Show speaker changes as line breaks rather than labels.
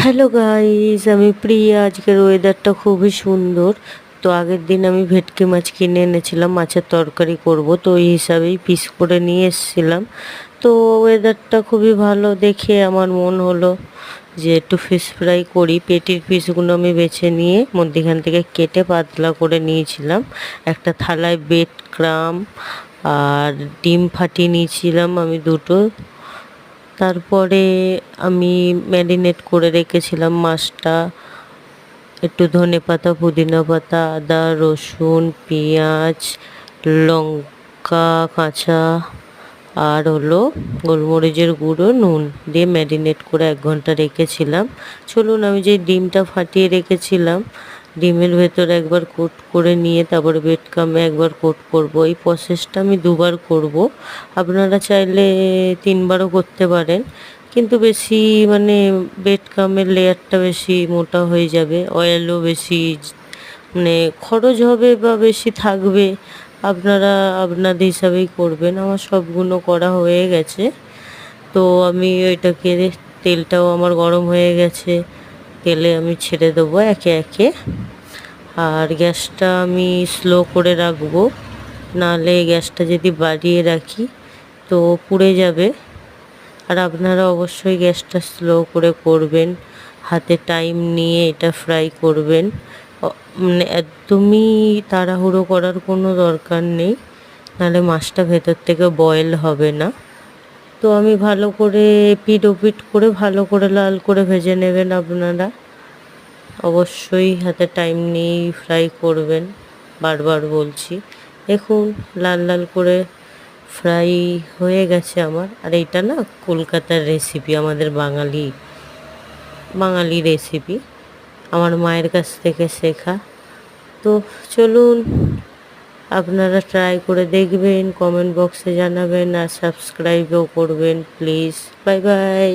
Hello guys, আমি প্রিয়া। আজকের ওয়েদারটা খুবই সুন্দর। তো আগের দিন আমি ভেটকি মাছ কিনে এনেছিলাম, মাছের তরকারি করব, তো ওই হিসাবেই পিস করে নিয়ে এসেছিলাম। তো ওয়েদারটা খুবই ভালো দেখে আমার মন হলো যে একটু ফিশ ফ্রাই করি। পেটির পিসগুলো আমি বেছে নিয়ে মধ্যিখান থেকে কেটে পাতলা করে নিয়েছিলাম। একটা থালায় ব্রেড ক্রাম্ব আর ডিম ফাটিয়ে নিয়েছিলাম আমি দুটো। তারপরে আমি ম্যারিনেট করে রেখেছিলাম মাছটা। একটু ধনেপাতা, পুদিনা পাতা, আদা, রসুন, পেঁয়াজ, লঙ্কা কাঁচা আর হলো গোলমরিচের গুঁড়ো, নুন দিয়ে ম্যারিনেট করে 1 ঘন্টা রেখেছিলাম। চলুন, আমি যে ডিমটা ফাটিয়ে রেখেছিলাম, ডিমের ভেতর একবার কোট করে নিয়ে তারপরে ব্রেড ক্রাম্বে একবার কোট করব। এই প্রসেসটা আমি দুবার করব। আপনারা চাইলে 3বারও করতে পারেন, কিন্তু বেশি মানে ব্রেড ক্রাম্বের লেয়ারটা বেশি মোটা হয়ে যাবে, অয়েলও বেশি মানে খরচ হবে বা বেশি থাকবে। আপনারা আপনাদের হিসাবেই করবেন। আমার সবগুলো করা হয়ে গেছে। তো আমি ওইটাকে, তেলটাও আমার গরম হয়ে গেছে, তেলে আমি ছেড়ে দেবো একে একে। আর গ্যাসটা আমি স্লো করে রাখবো, নাহলে গ্যাসটা যদি বাড়িয়ে রাখি তো পুড়ে যাবে। আর আপনারা অবশ্যই গ্যাসটা স্লো করে করবেন, হাতে টাইম নিয়ে এটা ফ্রাই করবেন। মানে একদমই তাড়াহুড়ো করার কোনো দরকার নেই, নাহলে মাছটা ভেতর থেকে বয়েল হবে না। তো আমি ভালো করে এপিট ওপিট করে ভালো করে লাল করে ভেজে নেবেন আপনারা। অবশ্যই হাতে টাইম নিয়েই ফ্রাই করবেন, বারবার বলছি। দেখুন, লাল লাল করে ফ্রাই হয়ে গেছে আমার। আর এইটা না কলকাতার রেসিপি, আমাদের বাঙালি রেসিপি, আমার মায়ের কাছ থেকে শেখা। তো চলুন, আপনারা ট্রাই করে দেখবেন, কমেন্ট বক্সে জানাবেন আর সাবস্ক্রাইবও করবেন প্লিজ। Bye bye.